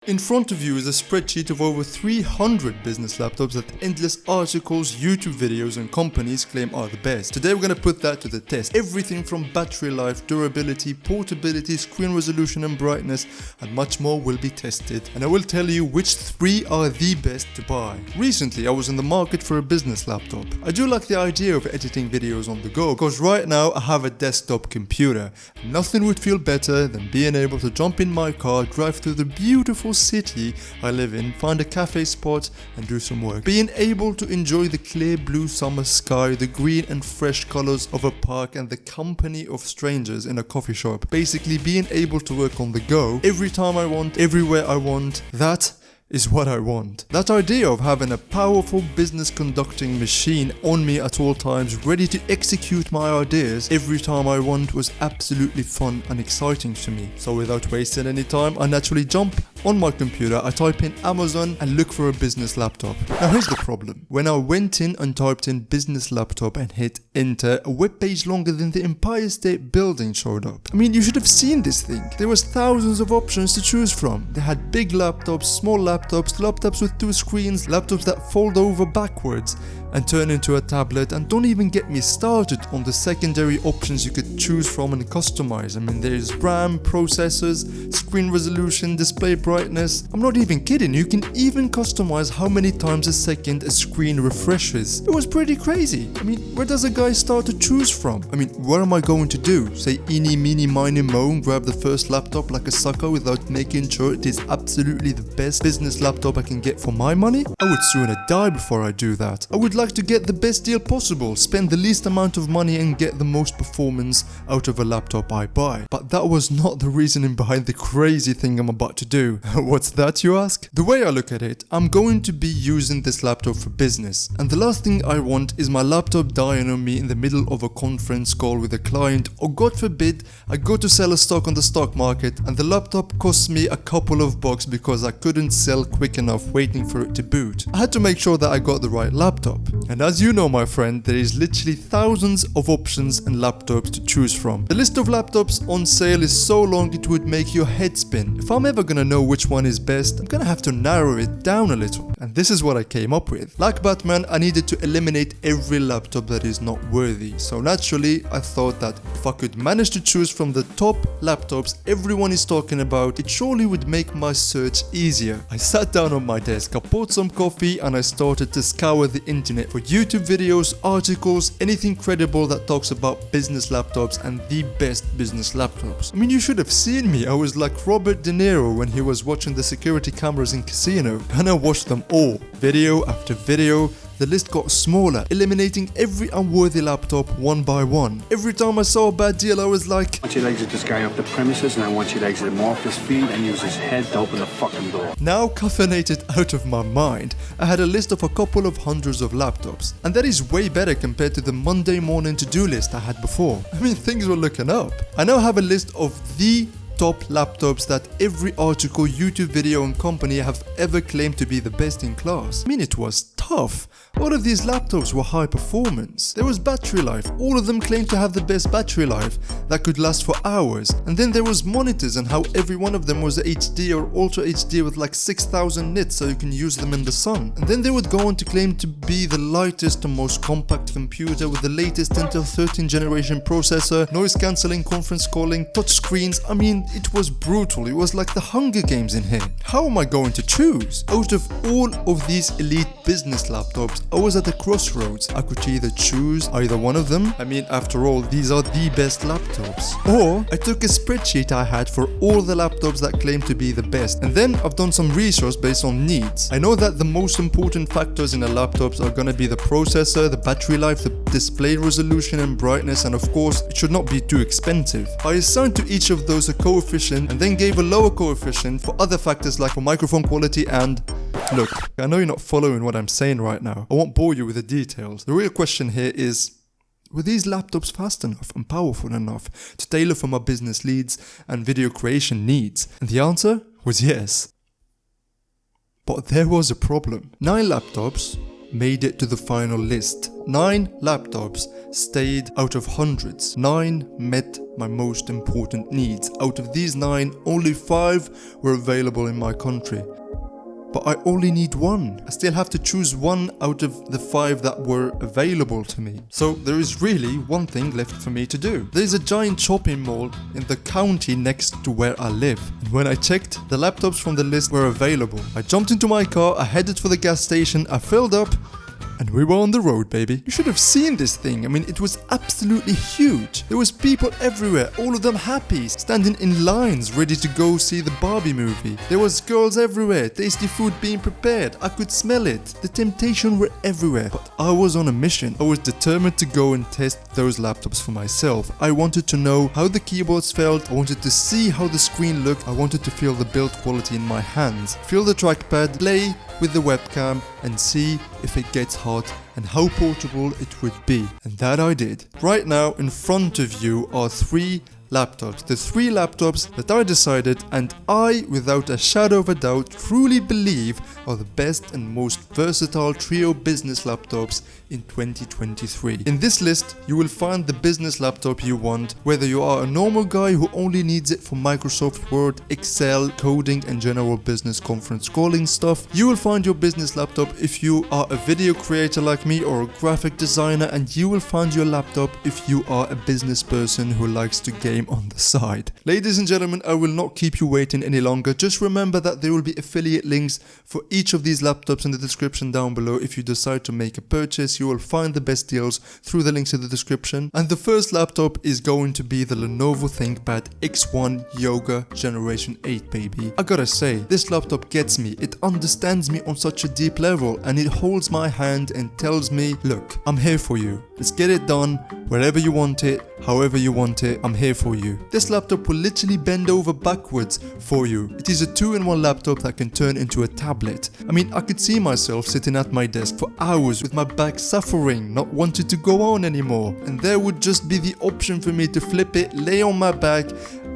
In front of you is a spreadsheet of over 300 business laptops that endless articles, YouTube videos and companies claim are the best. Today we're going to put that to the test. Everything from battery life, durability, portability, screen resolution and brightness and much more will be tested. And I will tell you which 3 are the best to buy. Recently I was in the market for a business laptop. I do like the idea of editing videos on the go because right now I have a desktop computer. Nothing would feel better than being able to jump in my car, drive through the beautiful city I live in, find a cafe spot and do some work. Being able to enjoy the clear blue summer sky, the green and fresh colors of a park and the company of strangers in a coffee shop. Basically being able to work on the go every time I want, everywhere I want. That is what I want. That idea of having a powerful business conducting machine on me at all times, ready to execute my ideas every time I want, was absolutely fun and exciting to me. So without wasting any time, I naturally jump on my computer, I type in Amazon and look for a business laptop. Now here's the problem. When I went in and typed in business laptop and hit enter, a web page longer than the Empire State Building showed up. I mean, you should have seen this thing. There was thousands of options to choose from. They had big laptops, small laptops with 2 screens, laptops that fold over backwards and turn into a tablet, and don't even get me started on the secondary options you could choose from and customize. I mean, there's RAM, processors, screen resolution, display brightness. I'm not even kidding, you can even customize how many times a second a screen refreshes. It was pretty crazy. I mean, where does a guy start to choose from? I mean, what am I going to do? Say eeny, meeny, miny, moe and grab the first laptop like a sucker without making sure it is absolutely the best business laptop I can get for my money? I would sooner die before I do that. I would like to get the best deal possible, spend the least amount of money and get the most performance out of a laptop I buy. But that was not the reasoning behind the crazy thing I'm about to do. What's that, you ask? The way I look at it, I'm going to be using this laptop for business, and the last thing I want is my laptop dying on me in the middle of a conference call with a client, or God forbid I go to sell a stock on the stock market and the laptop costs me a couple of bucks because I couldn't sell quick enough waiting for it to boot. I had to make sure that I got the right laptop. And as you know, my friend, there is literally thousands of options and laptops to choose from. The list of laptops on sale is so long it would make your head spin. If I'm ever gonna know which one is best, I'm gonna have to narrow it down a little. And this is what I came up with. Like Batman, I needed to eliminate every laptop that is not worthy. So naturally, I thought that if I could manage to choose from the top laptops everyone is talking about, it surely would make my search easier. I sat down on my desk, I poured some coffee and I started to scour the internet for YouTube videos, articles, anything credible that talks about business laptops and the best business laptops. I mean, you should have seen me. I was like Robert De Niro when he was watching the security cameras in Casino, and I watched them all, video after video. The list got smaller, eliminating every unworthy laptop one by one. Every time I saw a bad deal, I was like, I want you to exit this guy off the premises, and I want you to exit him off his feet and use his head to open the fucking door. Now caffeinated out of my mind, I had a list of a couple of hundreds of laptops. And that is way better compared to the Monday morning to-do list I had before. I mean, things were looking up. I now have a list of the top laptops that every article, YouTube video and company have ever claimed to be the best in class. I mean, it was tough. All of these laptops were high performance. There was battery life. All of them claimed to have the best battery life that could last for hours. And then there was monitors and how every one of them was HD or Ultra HD with like 6000 nits so you can use them in the sun. And then they would go on to claim to be the lightest and most compact computer with the latest Intel 13th generation processor, noise cancelling, conference calling, touch screens. I mean, it was brutal. It was like the Hunger Games in here. How am I going to choose? Out of all of these elite business laptops, I was at the crossroads. I could either choose either one of them. I mean, after all, these are the best laptops. Or I took a spreadsheet I had for all the laptops that claim to be the best. And then I've done some research based on needs. I know that the most important factors in a laptop are gonna be the processor, the battery life, the display resolution and brightness, and of course, it should not be too expensive. I assigned to each of those a coefficient and then gave a lower coefficient for other factors like for microphone quality and... Look, I know you're not following what I'm saying right now. I won't bore you with the details. The real question here is, were these laptops fast enough and powerful enough to tailor for my business leads and video creation needs? And the answer was yes. But there was a problem. 9 laptops, made it to the final list. 9 laptops stayed out of hundreds. 9 met my most important needs. Out of these 9, only 5 were available in my country. But I only need 1. I still have to choose 1 out of the 5 that were available to me. So there is really one thing left for me to do. There's a giant shopping mall in the county next to where I live. And when I checked, the laptops from the list were available. I jumped into my car, I headed for the gas station, I filled up, and we were on the road, baby. You should have seen this thing. I mean, it was absolutely huge. There was people everywhere, all of them happy, standing in lines ready to go see the Barbie movie. There was girls everywhere, tasty food being prepared. I could smell it. The temptation were everywhere. But I was on a mission. I was determined to go and test those laptops for myself. I wanted to know how the keyboards felt. I wanted to see how the screen looked. I wanted to feel the build quality in my hands. Feel the trackpad, play with the webcam and see if it gets hot and how portable it would be. And that I did. Right now in front of you are 3 laptops. The 3 laptops that I decided and I, without a shadow of a doubt, truly believe are the best and most versatile trio business laptops in 2023. In this list, you will find the business laptop you want, whether you are a normal guy who only needs it for Microsoft Word, Excel, coding and general business conference calling stuff. You will find your business laptop if you are a video creator like me or a graphic designer, and you will find your laptop if you are a business person who likes to game on the side. Ladies and gentlemen, I will not keep you waiting any longer. Just remember that there will be affiliate links for each of these laptops in the description down below. If you decide to make a purchase, you will find the best deals through the links in the description. And the first laptop is going to be the Lenovo ThinkPad X1 Yoga Generation 8, baby. I gotta say, this laptop gets me. It understands me on such a deep level, and it holds my hand and tells me, look, I'm here for you. Let's get it done wherever you want it, however you want it, I'm here for you. This laptop will literally bend over backwards for you. It is a 2-in-1 laptop that can turn into a tablet. I mean, I could see myself sitting at my desk for hours with my back suffering, not wanting to go on anymore. And there would just be the option for me to flip it, lay on my back,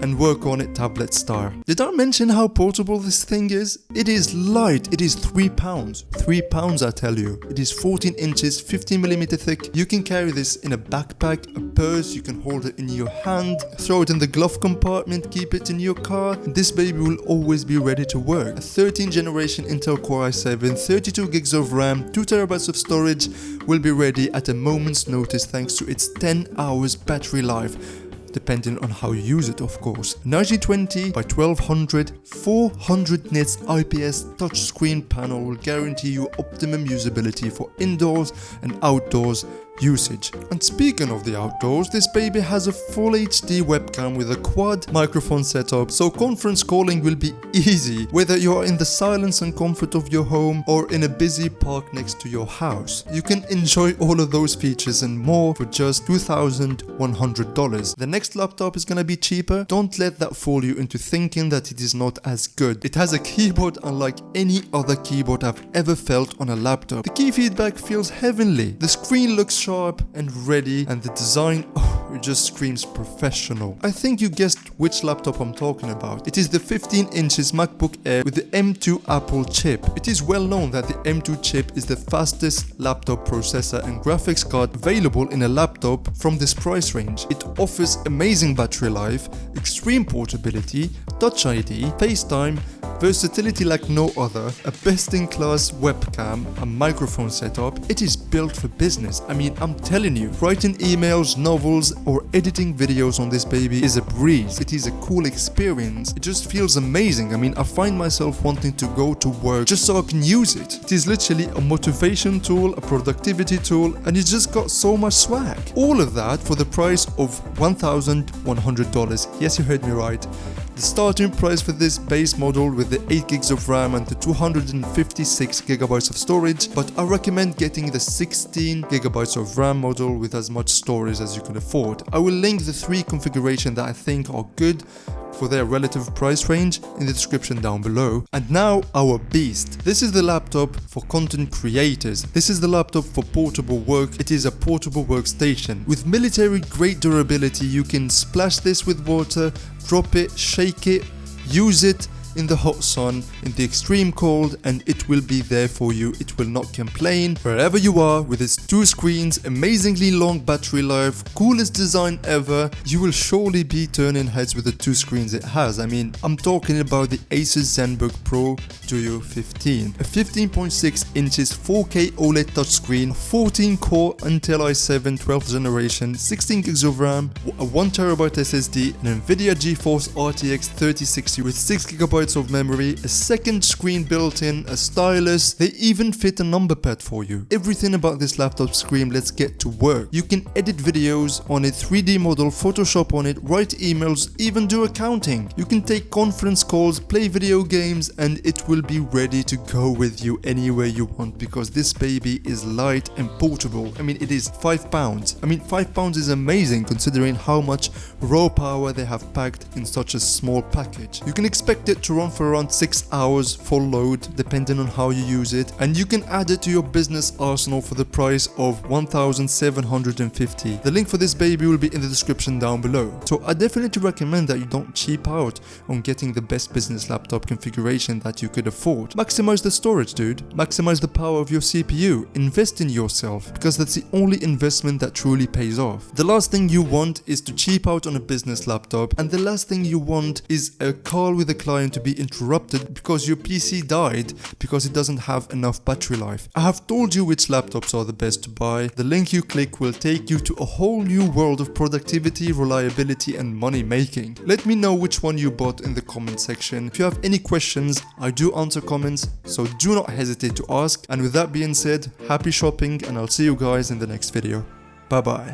and work on it tablet style. Did I mention how portable this thing is? It is light. It is 3 pounds. 3 pounds, I tell you. It is 14 inches, 15mm thick. You can carry this in a backpack, a purse. You can hold it in your hand, throw it in the glove compartment, keep it in your car. This baby will always be ready to work. A 13th generation Intel Core i7, 32 gigs of RAM, 2 terabytes of storage will be ready at a moment's notice thanks to its 10 hours battery life. Depending on how you use it, of course. 1920 by 1200, 400 nits IPS touchscreen panel will guarantee you optimum usability for indoors and outdoors usage. And speaking of the outdoors, this baby has a full HD webcam with a quad microphone setup, so conference calling will be easy whether you are in the silence and comfort of your home or in a busy park next to your house. You can enjoy all of those features and more for just $2,100. The next laptop is gonna be cheaper. Don't let that fool you into thinking that it is not as good. It has a keyboard unlike any other keyboard I've ever felt on a laptop. The key feedback feels heavenly. The screen looks sharp and ready, and the design, it just screams professional. I think you guessed which laptop I'm talking about. It is the 15 inches MacBook Air with the M2 Apple chip. It is well known that the M2 chip is the fastest laptop processor and graphics card available in a laptop from this price range. It offers amazing battery life, extreme portability, Touch ID, FaceTime, versatility like no other, a best-in-class webcam, a microphone setup. It is built for business. I mean, I'm telling you, writing emails, novels, or editing videos on this baby is a breeze. It is a cool experience. It just feels amazing. I mean, I find myself wanting to go to work just so I can use it. It is literally a motivation tool, a productivity tool, and it's just got so much swag. All of that for the price of $1,100. Yes, you heard me right. The starting price for this base model with the 8 gigs of RAM and the 256 gigabytes of storage, but I recommend getting the 16 gigabytes of RAM model with as much storage as you can afford. I will link the 3 configurations that I think are good for their relative price range in the description down below. And now our beast. This is the laptop for content creators. This is the laptop for portable work. It is a portable workstation. With military grade durability, you can splash this with water, drop it, shake it, use it, in the hot sun, in the extreme cold, and it will be there for you. It will not complain. Wherever you are, with its 2 screens, amazingly long battery life, coolest design ever, you will surely be turning heads with the 2 screens it has. I mean, I'm talking about the Asus ZenBook Pro Duo 15. A 15.6 inches 4K OLED touchscreen, 14 core Intel i7 12th generation, 16 gigs of RAM, a 1TB SSD, an Nvidia GeForce RTX 3060 with 6 GB of memory, a second screen built in, a stylus. They even fit a number pad for you. Everything about this laptop scream, let's get to work. You can edit videos on it, 3D model, Photoshop on it, write emails, even do accounting. You can take conference calls, play video games, and it will be ready to go with you anywhere you want, because this baby is light and portable. I mean, it is £5. I mean, £5 is amazing considering how much raw power they have packed in such a small package. You can expect it to run for around 6 hours full load depending on how you use it, and you can add it to your business arsenal for the price of $1,750. The link for this baby will be in the description down below. So I definitely recommend that you don't cheap out on getting the best business laptop configuration that you could afford. Maximize the storage, dude. Maximize the power of your CPU. Invest in yourself, because that's the only investment that truly pays off. The last thing you want is to cheap out on a business laptop, and the last thing you want is a call with a client to be interrupted because your PC died because it doesn't have enough battery life. I have told you which laptops are the best to buy. The link you click will take you to a whole new world of productivity, reliability, and money making. Let me know which one you bought in the comment section. If you have any questions, I do answer comments, so do not hesitate to ask. And with that being said, happy shopping, and I'll see you guys in the next video. Bye bye.